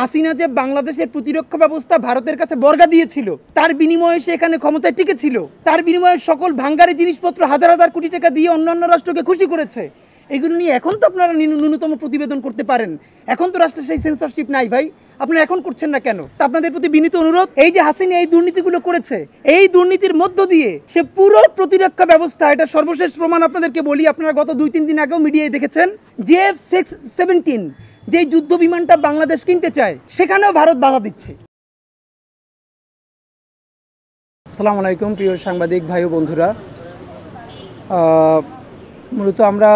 হাসিনা যে বাংলাদেশের প্রতিরক্ষা ব্যবস্থা ভারতের কাছে বর্গা দিয়েছিল, তার বিনিময়ে সে এখানে ক্ষমতায় টিকেছিল, তার বিনিময়ে সকল ভাঙ্গারি জিনিসপত্র হাজার হাজার কোটি টাকা দিয়ে অন্যান্য রাষ্ট্রকে খুশি করেছে। এগুলো নিয়ে এখন তো আপনারা ন্যূনতম প্রতিবেদন করতে পারেন। এখন তো রাষ্ট্রের সেই সেন্সরশিপ নাই ভাই, আপনারা এখন করছেন না কেন? তা আপনাদের প্রতি বিনীত অনুরোধ, এই যে হাসিনা এই দুর্নীতিগুলো করেছে, এই দুর্নীতির মধ্য দিয়ে সে পুরো প্রতিরক্ষা ব্যবস্থা, এটা সর্বশেষ প্রমাণ আপনাদেরকে বলি, আপনারা গত 2-3 দিন আগেও মিডিয়ায় দেখেছেন, JF-17 যে যুদ্ধ বিমানটা বাংলাদেশ কিনতে চায়, সেখানেও ভারত বাধা দিচ্ছে। আসসালামু আলাইকুম প্রিয় সাংবাদিক ভাই ও বন্ধুরা, মূলত আমরা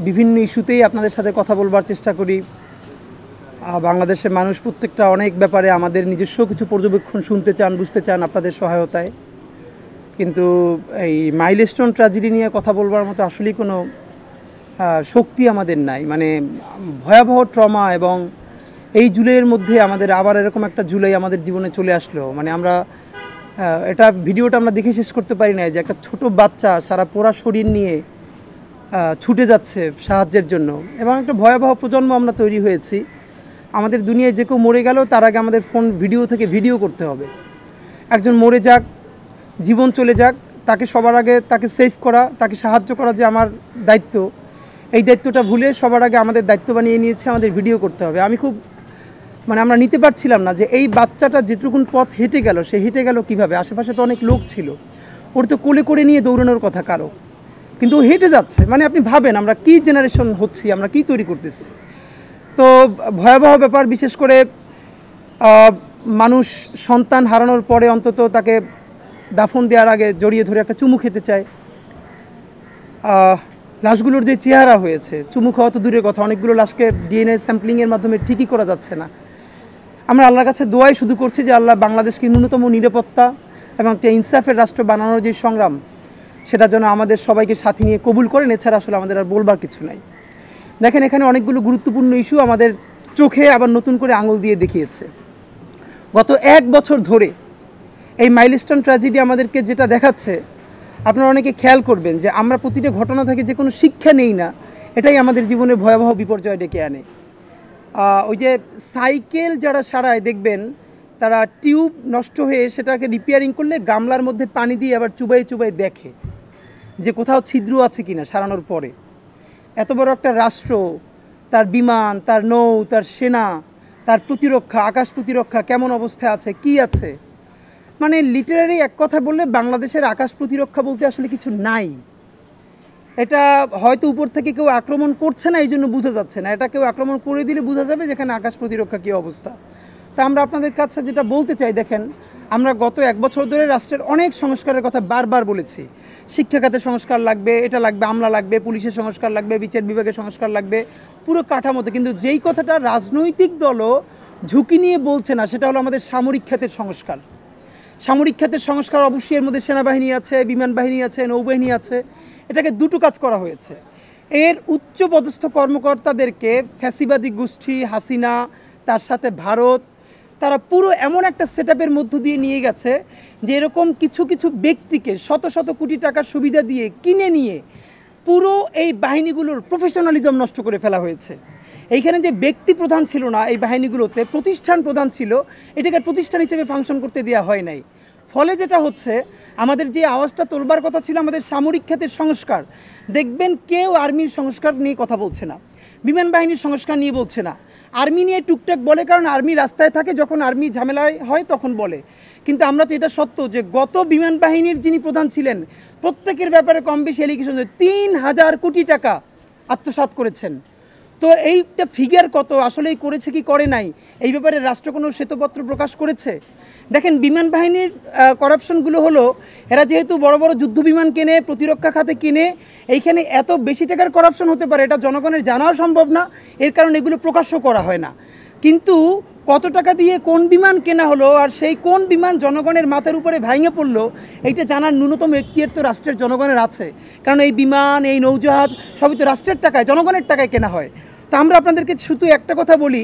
বিভিন্ন ইস্যুতেই আপনাদের সাথে কথা বলবার চেষ্টা করি। বাংলাদেশের মানুষ প্রত্যেকটা অনেক ব্যাপারে আমাদের নিজস্ব কিছু পর্যবেক্ষণ শুনতে চান, বুঝতে চান আপনাদের সহায়তায়। কিন্তু এই মাইলস্টোন ট্র্যাজেডি নিয়ে কথা বলবার মতো আসলেই কোনো শক্তি আমাদের নাই। মানে ভয়াবহ ট্রমা, এবং এই জুলাইয়ের মধ্যে আমাদের আবার এরকম একটা জুলাই আমাদের জীবনে চলে আসলো। মানে আমরা এটা ভিডিওটা আমরা দেখে শেষ করতে পারি না, যে একটা ছোট বাচ্চা সারা পোড়া শরীর নিয়ে ছুটে যাচ্ছে সাহায্যের জন্য, এবং একটা ভয়াবহ প্রজন্ম আমরা তৈরি হয়েছি। আমাদের দুনিয়ায় যে কেউ মরে গেল, তার আগে আমাদের ফোন ভিডিও থেকে ভিডিও করতে হবে। একজন মরে যাক, জীবন চলে যাক, তাকে সবার আগে তাকে সেভ করা, তাকে সাহায্য করা যে আমার দায়িত্ব, এই দায়িত্বটা ভুলে সবার আগে আমাদের দায়িত্ব বানিয়ে নিয়েছে আমাদের ভিডিও করতে হবে। আমি খুব আমরা নিতে পারছিলাম না যে এই বাচ্চাটা যেটুকুন পথ হেঁটে গেল, সে হেঁটে গেল কীভাবে? আশেপাশে তো অনেক লোক ছিল, ওর তো কোলে করে নিয়ে দৌড়ানোর কথা কারো, কিন্তু ও হেঁটে যাচ্ছে। মানে আপনি ভাবেন আমরা কী জেনারেশন হচ্ছি, আমরা কী তৈরি করতেছি। তো ভয়াবহ ব্যাপার। বিশেষ করে মানুষ সন্তান হারানোর পরে অন্তত তাকে দাফন দেওয়ার আগে জড়িয়ে ধরে একটা চুমু খেতে চায়। লাশগুলোর যে চেহারা হয়েছে, চুমু খাওয়া তো দূরের কথা, অনেকগুলো লাশকে ডিএনএ স্যাম্পলিংয়ের মাধ্যমে ঠিকই করা যাচ্ছে না। আমরা আল্লাহর কাছে দোয়াই শুধু করছি যে আল্লাহ বাংলাদেশকে ন্যূনতম নিরাপত্তা এবং একটা ইনসাফের রাষ্ট্র বানানোর যে সংগ্রাম, সেটা যেন আমাদের সবাইকে সাথে নিয়ে কবুল করেন। এছাড়া আসলে আমাদের আর বলবার কিছু নাই। দেখেন, এখানে অনেকগুলো গুরুত্বপূর্ণ ইস্যু আমাদের চোখে আবার নতুন করে আঙুল দিয়ে দেখিয়েছে। গত 1 বছর ধরে এই মাইলস্টোন ট্র্যাজেডি আমাদেরকে যেটা দেখাচ্ছে, আপনারা অনেকে খেয়াল করবেন যে আমরা প্রতিটা ঘটনা থেকে যে কোনো শিক্ষা নেই না, এটাই আমাদের জীবনে ভয়াবহ বিপর্যয় ডেকে আনে। ওই যে সাইকেল যারা সারায় দেখবেন, তারা টিউব নষ্ট হয়ে সেটাকে রিপেয়ারিং করলে গামলার মধ্যে পানি দিয়ে আবার চুবাই চুবাই দেখে যে কোথাও ছিদ্র আছে কিনা সারানোর পরে। এত বড় একটা রাষ্ট্র, তার বিমান, তার নৌ, তার সেনা, তার প্রতিরক্ষা, আকাশ প্রতিরক্ষা কেমন অবস্থায় আছে, কি আছে, মানে লিটারারি এক কথা বললে বাংলাদেশের আকাশ প্রতিরক্ষা বলতে আসলে কিছু নাই। এটা হয়তো উপর থেকে কেউ আক্রমণ করছে না, এই জন্য বোঝা যাচ্ছে না। এটা কেউ আক্রমণ করে দিলে বোঝা যাবে যেখানে আকাশ প্রতিরক্ষা কী অবস্থা। তা আমরা আপনাদের কাছে যেটা বলতে চাই, দেখেন, আমরা গত 1 বছর ধরে রাষ্ট্রের অনেক সংস্কারের কথা বারবার বলেছি। শিক্ষা খাতে সংস্কার লাগবে, এটা লাগবে, আমলা লাগবে, পুলিশের সংস্কার লাগবে, বিচার বিভাগের সংস্কার লাগবে, পুরো কাঠামোতে। কিন্তু যেই কথাটা রাজনৈতিক দলও ঝুঁকি নিয়ে বলছে না, সেটা হলো আমাদের সামরিক খাতের সংস্কার। সামরিক খাতের সংস্কার অবশ্যই এর মধ্যে সেনাবাহিনী আছে, বিমান বাহিনী আছে, নৌবাহিনী আছে। এটাকে দুটো কাজ করা হয়েছে। এর উচ্চপদস্থ কর্মকর্তাদেরকে ফ্যাসিবাদী গোষ্ঠী হাসিনা, তার সাথে ভারত, তারা পুরো এমন একটা সেটআপের মধ্য দিয়ে নিয়ে গেছে যে এরকম কিছু কিছু ব্যক্তিকে শত শত কোটি টাকার সুবিধা দিয়ে কিনে নিয়ে পুরো এই বাহিনীগুলোর প্রফেশনালিজম নষ্ট করে ফেলা হয়েছে। এইখানে যে ব্যক্তি প্রধান ছিল না এই বাহিনীগুলোতে, প্রতিষ্ঠান প্রধান ছিল, এটাকে প্রতিষ্ঠান হিসেবে ফাংশন করতে দেওয়া হয় নাই। ফলে যেটা হচ্ছে, আমাদের যে আওয়াজটা তোলবার কথা ছিল আমাদের সামরিক খাতের সংস্কার, দেখবেন কেউ আর্মির সংস্কার নিয়ে কথা বলছে না, বিমান বাহিনীর সংস্কার নিয়ে বলছে না। আর্মি নিয়ে টুকটাক বলে, কারণ আর্মি রাস্তায় থাকে, যখন আর্মি ঝামেলায় হয় তখন বলে। কিন্তু আমরা তো এটা সত্য যে গত বিমান বাহিনীর যিনি প্রধান ছিলেন, প্রত্যেকের ব্যাপারে কম বেশি এলিগেশন 3000 কোটি টাকা আত্মসাৎ করেছেন। তো এইটা ফিগার কত, আসলেই করেছে কি করে নাই, এই ব্যাপারে রাষ্ট্র কোনো শ্বেতপত্র প্রকাশ করেছে? দেখেন, বিমান বাহিনীর করাপশনগুলো হলো, এরা যেহেতু বড় বড় যুদ্ধ বিমান কেনে, প্রতিরক্ষা খাতে কিনে, এইখানে এত বেশি টাকার করাপশন হতে পারে এটা জনগণের জানাও সম্ভব না, এর কারণে এগুলো প্রকাশ্য করা হয় না। কিন্তু কত টাকা দিয়ে কোন বিমান কেনা হলো আর সেই কোন বিমান জনগণের মাথার উপরে ভেঙে পড়লো, এইটা জানার ন্যূনতম এখতিয়ার তো রাষ্ট্রের জনগণের আছে। কারণ এই বিমান, এই নৌজাহাজ সবই তো রাষ্ট্রের টাকায়, জনগণের টাকায় কেনা হয়। তা আমরা আপনাদেরকে শুধু একটা কথা বলি,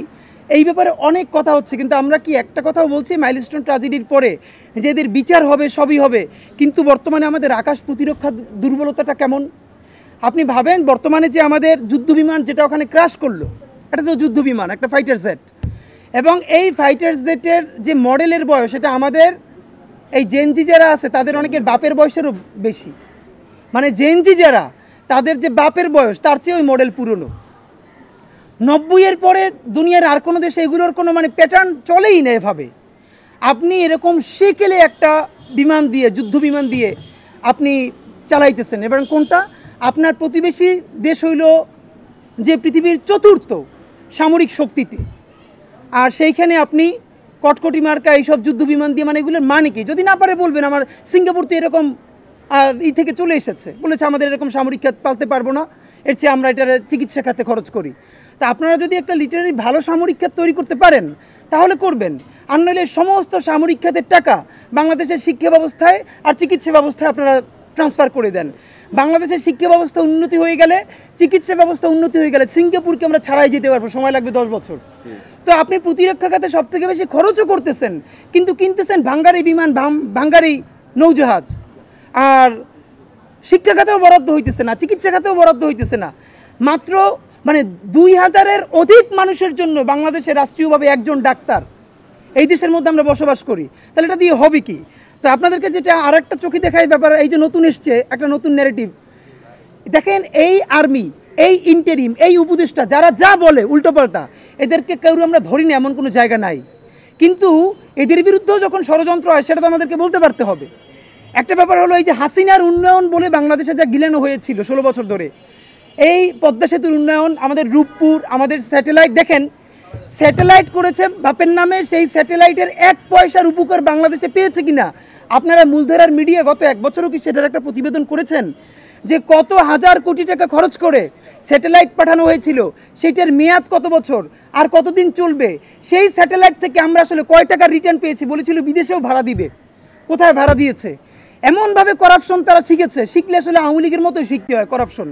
এই ব্যাপারে অনেক কথা হচ্ছে, কিন্তু আমরা কি একটা কথাও বলছি মাইলস্টোন ট্র্যাজেডির পরে যে এদের বিচার হবে, সবই হবে, কিন্তু বর্তমানে আমাদের আকাশ প্রতিরক্ষা দুর্বলতাটা কেমন? আপনি ভাবেন, বর্তমানে যে আমাদের যুদ্ধ বিমান যেটা ওখানে ক্র্যাশ করলো, এটা তো যুদ্ধ বিমান, একটা ফাইটার জেট, এবং এই ফাইটার জেটের যে মডেলের বয়স সেটা আমাদের এই জেনজি যারা আছে তাদের অনেকের বাপের বয়সেরও বেশি, মানে জেনজি যারা তাদের যে বাপের বয়স তার চেয়ে ওই মডেল পুরনো। 90-এর পরে দুনিয়ার আর কোনো দেশে এগুলোর কোনো মানে প্যাটার্ন চলেই না এভাবে। আপনি এরকম সেকেলে একটা বিমান দিয়ে, যুদ্ধ বিমান দিয়ে আপনি চালাইতেছেন, এবং কোনটা আপনার প্রতিবেশী দেশ হইল যে পৃথিবীর চতুর্থ সামরিক শক্তিতে, আর সেইখানে আপনি কটকটি মার্কা এইসব যুদ্ধ বিমান দিয়ে, মানে এগুলোর মানে কি? যদি না পারে বলবেন আমার সিঙ্গাপুর তো এরকম থেকে চলে এসেছে, বলেছে আমাদের এরকম সামরিক খাত পালতে পারবো না, এর চেয়ে আমরা এটার চিকিৎসা খাতে খরচ করি। তা আপনারা যদি একটা লিটারারি ভালো সামরিক খাত তৈরি করতে পারেন তাহলে করবেন, আর নইলে সমস্ত সামরিক খাতের টাকা বাংলাদেশের শিক্ষা ব্যবস্থায় আর চিকিৎসা ব্যবস্থায় আপনারা ট্রান্সফার করে দেন। বাংলাদেশের শিক্ষা ব্যবস্থা উন্নতি হয়ে গেলে, চিকিৎসা ব্যবস্থা উন্নতি হয়ে গেলে সিঙ্গাপুরকে আমরা ছাড়াই যেতে পারবো, সময় লাগবে 10 বছর। তো আপনি প্রতিরক্ষা খাতে সব থেকে বেশি খরচও করতেছেন, কিন্তু কিনতেছেন ভাঙ্গারি বিমান, ভাঙ্গারি নৌজাহাজ, আর শিক্ষা খাতেও বরাদ্দ হইতেছে না, চিকিৎসা খাতেও বরাদ্দ হইতেছে না। মাত্র মানে 2000-এর অধিক মানুষের জন্য বাংলাদেশে রাষ্ট্রীয়ভাবে একজন ডাক্তার, এই দেশের মধ্যে আমরা বসবাস করি, তাহলে এটা দিয়ে হবে কি? তো আপনাদেরকে যেটা আর একটা চোখে দেখায় ব্যাপার, এই যে নতুন এসছে একটা নতুন ন্যারেটিভ, দেখেন এই আর্মি, এই ইন্টারিম, এই উপদেষ্টা যারা যা বলে উল্টোপাল্টা, এদেরকে কেউ আমরা ধরি না, এমন কোনো জায়গা নাই। কিন্তু এদের বিরুদ্ধেও যখন ষড়যন্ত্র হয় সেটা তো আমাদেরকে বলতে পারতে হবে। একটা ব্যাপার হলো, এই যে হাসিনার উন্নয়ন বলে বাংলাদেশে যা গিলানো হয়েছিল 16 বছর ধরে, এই পদ্মা সেতুর উন্নয়ন, আমাদের রূপপুর, আমাদের স্যাটেলাইট, দেখেন স্যাটেলাইট করেছে বাপের নামে, সেই স্যাটেলাইটের 1 পয়সার উপকার বাংলাদেশে পেয়েছে কিনা আপনারা মূলধারার মিডিয়া গত 1 বছরও কি সেটার একটা প্রতিবেদন করেছেন? যে কত হাজার কোটি টাকা খরচ করে স্যাটেলাইট পাঠানো হয়েছিল, সেটার মেয়াদ কত বছর আর কতদিন চলবে, সেই স্যাটেলাইট থেকে আমরা আসলে কয় টাকা রিটার্ন পেয়েছি? বলেছিল বিদেশেও ভাড়া দিবে, কোথায় ভাড়া দিয়েছে? এমনভাবে করাপশন তারা শিখেছে, শিখলে আসলে আওয়ামী লীগের মতোই শিখতে হয় করাপশন।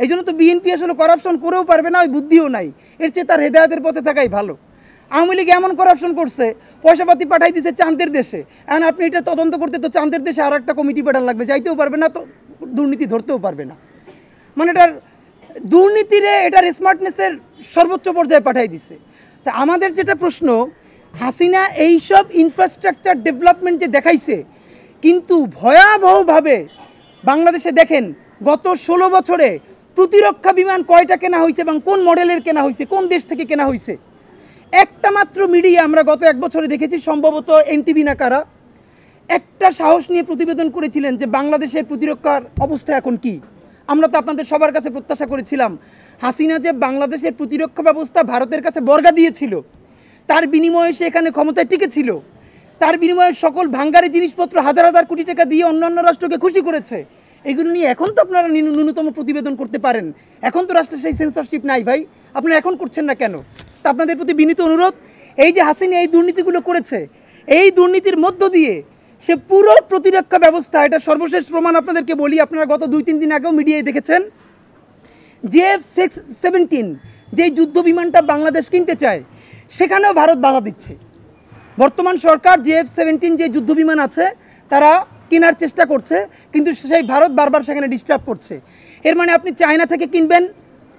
এই জন্য তো বিএনপি আসলে করাপশন করেও পারবে না, ওই বুদ্ধিও নাই, এর চেয়ে তার হেদায়েতের পথে থাকাই ভালো। আওয়ামী লীগ এমন করাপশন করছে, পয়সাপাতি পাঠাই দিছে চাঁদের দেশে, এখন আপনি এটা তদন্ত করতে তো চাঁদের দেশে আর একটা কমিটি পাঠান লাগবে, যাইতেও পারবে না, তো দুর্নীতি ধরতেও পারবে না। মানে এটার দুর্নীতিরে এটার স্মার্টনেসের সর্বোচ্চ পর্যায়ে পাঠাই দিছে। তা আমাদের যেটা প্রশ্ন, হাসিনা এইসব ইনফ্রাস্ট্রাকচার ডেভেলপমেন্ট যে দেখাইছে, কিন্তু ভয়াবহভাবে বাংলাদেশে দেখেন গত 16 বছরে প্রতিরক্ষা বিমান কয়টা কেনা হয়েছে এবং কোন মডেলের কেনা হয়েছে, কোন দেশ থেকে কেনা হয়েছে? একটা মাত্র মিডিয়া আমরা গত 1 বছরে দেখেছি, সম্ভবত এনটিভি না কারা, একটা সাহস নিয়ে প্রতিবেদন করেছিলেন যে বাংলাদেশের প্রতিরক্ষার অবস্থা এখন কি। আমরা তো আপনাদের সবার কাছে প্রত্যাশা করেছিলাম হাসিনা যে বাংলাদেশের প্রতিরক্ষা ব্যবস্থা ভারতের কাছে বর্গা দিয়েছিল, তার বিনিময়ে সে এখানে ক্ষমতায় টিকেছিল, তার বিনিময়ে সকল ভাঙ্গারি জিনিসপত্র হাজার হাজার কোটি টাকা দিয়ে অন্যান্য রাষ্ট্রকে খুশি করেছে। এগুলো নিয়ে এখন তো আপনারা ন্যূনতম প্রতিবেদন করতে পারেন, এখন তো রাষ্ট্রের সেই সেন্সরশিপ নাই ভাই, আপনারা এখন করছেন না কেন? তা আপনাদের প্রতি বিনীত অনুরোধ, এই যে হাসিনা এই দুর্নীতিগুলো করেছে, এই দুর্নীতির মধ্য দিয়ে সে পুরো প্রতিরক্ষা ব্যবস্থা, এটা সর্বশেষ প্রমাণ আপনাদেরকে বলি, আপনারা গত 2-3 দিন আগেও মিডিয়ায় দেখেছেন, JF-17 যেই যুদ্ধ বিমানটা বাংলাদেশ কিনতে চায় সেখানেও ভারত বাধা দিচ্ছে। বর্তমান সরকার JF-17 যে যুদ্ধ বিমান আছে তারা কেনার চেষ্টা করছে, কিন্তু সেই ভারত বারবার সেখানে ডিস্টার্ব করছে। এর মানে আপনি চায়না থেকে কিনবেন,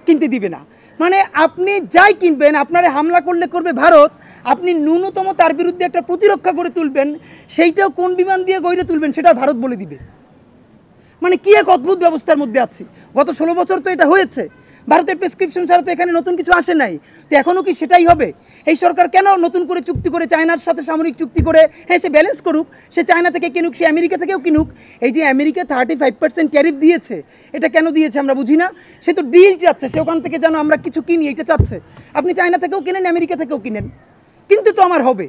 কিনতে দিবে না, মানে আপনি যাই কিনবেন আপনারে হামলা করলে করবে ভারত, আপনি ন্যূনতম তার বিরুদ্ধে একটা প্রতিরক্ষা করে তুলবেন, সেইটাও কোন বিমান দিয়ে গড়ে তুলবেন সেটা ভারত বলে দিবে। মানে কি এক অদ্ভুত ব্যবস্থার মধ্যে আছে। গত 16 বছর তো এটা হয়েছে, ভারতের প্রেসক্রিপশন ছাড়া তো এখানে নতুন কিছু আসে নাই, তো এখনও কি সেটাই হবে? এই সরকার কেন নতুন করে চুক্তি করে চায়নার সাথে সামরিক চুক্তি করে, হ্যাঁ সে ব্যালেন্স করুক, সে চায়না থেকে কিনুক, সে আমেরিকা থেকেও কিনুক। এই যে আমেরিকা 35% ট্যারিফ দিয়েছে, এটা কেন দিয়েছে আমরা বুঝি না। সে তো ডিল চাচ্ছে, সে ওখান থেকে যেন আমরা কিছু কিনি এটা চাচ্ছে। আপনি চায়না থেকেও কিনেন, আমেরিকা থেকেও কিনেন, কিন্তু তো আমার হবে।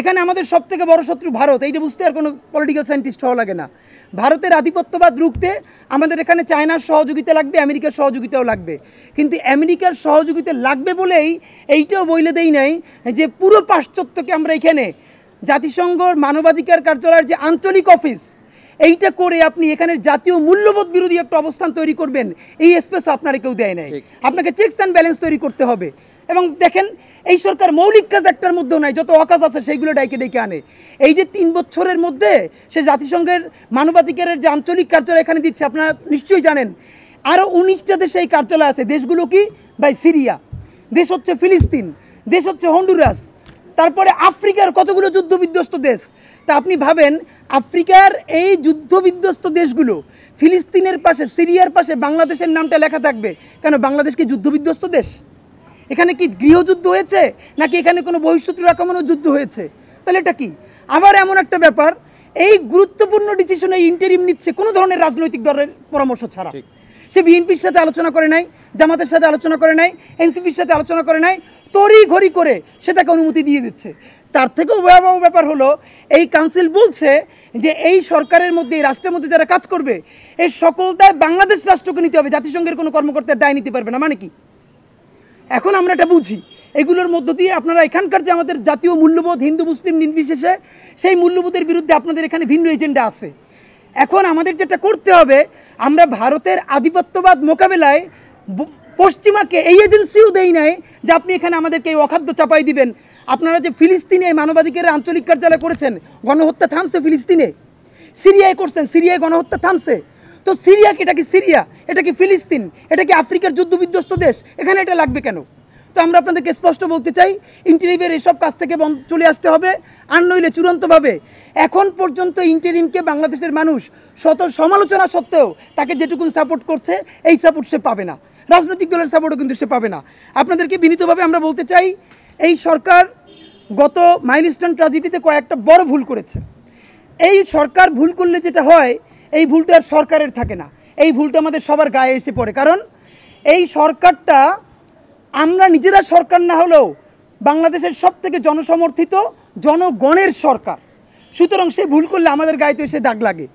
এখানে আমাদের সবথেকে বড় শত্রু ভারত, এইটা বুঝতে আর কোনো পলিটিক্যাল সায়েন্টিস্ট হওয়া লাগে না। ভারতের আধিপত্যবাদ রুখতে আমাদের এখানে চায়নার সহযোগিতা লাগবে, আমেরিকার সহযোগিতাও লাগবে, কিন্তু আমেরিকার সহযোগিতা লাগবে বলেই এইটাও বইলে দেই নাই যে পুরো পাশ্চাত্যকে আমরা এখানে জাতিসংঘর মানবাধিকার কার্যালয়ের যে আঞ্চলিক অফিস, এইটা করে আপনি এখানের জাতীয় মূল্যবোধ বিরোধী একটা অবস্থান তৈরি করবেন, এই স্পেসও আপনারা কেউ দেয় নাই। আপনাকে চেকস অ্যান্ড ব্যালেন্স তৈরি করতে হবে। এবং দেখেন এই সরকার মৌলিক কাজ একটার মধ্যেও নাই, যত অকাজ আছে সেইগুলো ডাইকে ডেকে আনে। এই যে 3 বছরের মধ্যে সে জাতিসংঘের মানবাধিকারের যে আঞ্চলিক কার্যালয় এখানে দিচ্ছে, আপনারা নিশ্চয়ই জানেন আরও 19টা দেশে এই কার্যালয় আছে। দেশগুলো কি ভাই? সিরিয়া, দেশ হচ্ছে ফিলিস্তিন, দেশ হচ্ছে হন্ডুরাস, তারপরে আফ্রিকার কতগুলো যুদ্ধবিধ্বস্ত দেশ। তা আপনি ভাবেন আফ্রিকার এই যুদ্ধবিধ্বস্ত দেশগুলো, ফিলিস্তিনের পাশে, সিরিয়ার পাশে বাংলাদেশের নামটা লেখা থাকবে কেন? বাংলাদেশ কি যুদ্ধবিধ্বস্ত দেশ? এখানে কি গৃহযুদ্ধ হয়েছে, নাকি এখানে কোনো বহিঃশত্রুর আক্রমণও যুদ্ধ হয়েছে? তাহলে এটা কি? আবার এমন একটা ব্যাপার, এই গুরুত্বপূর্ণ ডিসিশন এই ইন্টারিম নিচ্ছে কোনো ধরনের রাজনৈতিক দলের পরামর্শ ছাড়া। সে বিএনপির সাথে আলোচনা করে নাই, জামাতের সাথে আলোচনা করে নাই, এনসিপির সাথে আলোচনা করে নাই, তড়ি ঘড়ি করে সে তাকে অনুমতি দিয়ে দিচ্ছে। তার থেকেও ভয়াবহ ব্যাপার হলো, এই কাউন্সিল বলছে যে এই সরকারের মধ্যে, এই রাষ্ট্রের মধ্যে যারা কাজ করবে, এই সকল দায় বাংলাদেশ রাষ্ট্রকে নিতে হবে, জাতিসংঘের কোনো কর্মকর্তার দায় নিতে পারবে না। মানে কি? এখন আমরা এটা বুঝি, এগুলোর মধ্য দিয়ে আপনারা এখানকার যে আমাদের জাতীয় মূল্যবোধ, হিন্দু মুসলিম নির্বিশেষে, সেই মূল্যবোধের বিরুদ্ধে আপনাদের এখানে ভিন্ন এজেন্ডা আছে। এখন আমাদের যেটা করতে হবে, আমরা ভারতের আধিপত্যবাদ মোকাবেলায় পশ্চিমাকে এই এজেন্সিও দেই নাই যে আপনি এখানে আমাদেরকে এই অখাদ্য চাপাই দিবেন। আপনারা যে ফিলিস্তিনে মানবাধিকারের আঞ্চলিক কার্যালয় করেছেন, গণহত্যা থামছে ফিলিস্তিনে, সিরিয়ায় করছেন, সিরিয়ায় গণহত্যা থামছে। তো সিরিয়া কি, এটা কি সিরিয়া, এটা কি ফিলিস্তিন, এটা কি আফ্রিকার যুদ্ধবিধ্বস্ত দেশ? এখানে এটা লাগবে কেন? তো আমরা আপনাদেরকে স্পষ্ট বলতে চাই, ইন্টারিমের এসব কাজ থেকে চলে আসতে হবে, আর নইলে চূড়ান্তভাবে এখন পর্যন্ত ইন্টারিমকে বাংলাদেশের মানুষ শত সমালোচনা সত্ত্বেও তাকে যেটুকুন সাপোর্ট করছে, এই সাপোর্ট সে পাবে না। রাজনৈতিক দলের সাপোর্টও কিন্তু সে পাবে না। আপনাদেরকে বিনীতভাবে আমরা বলতে চাই, এই সরকার গত মাইলস্টোন ট্র্যাজেডিতে কয়েকটা বড় ভুল করেছে। এই সরকার ভুল করলে যেটা হয়, এই ভুলটা আর সরকারের থাকে না, এই ভুলটা আমাদের সবার গায়ে এসে পড়ে। কারণ এই সরকারটা, আমরা নিজেরা সরকার না হলেও বাংলাদেশের সবথেকে জনসমর্থিত জনগণের সরকার, সুতরাং সে ভুল করলে আমাদের গায়ে তো এসে দাগ লাগে।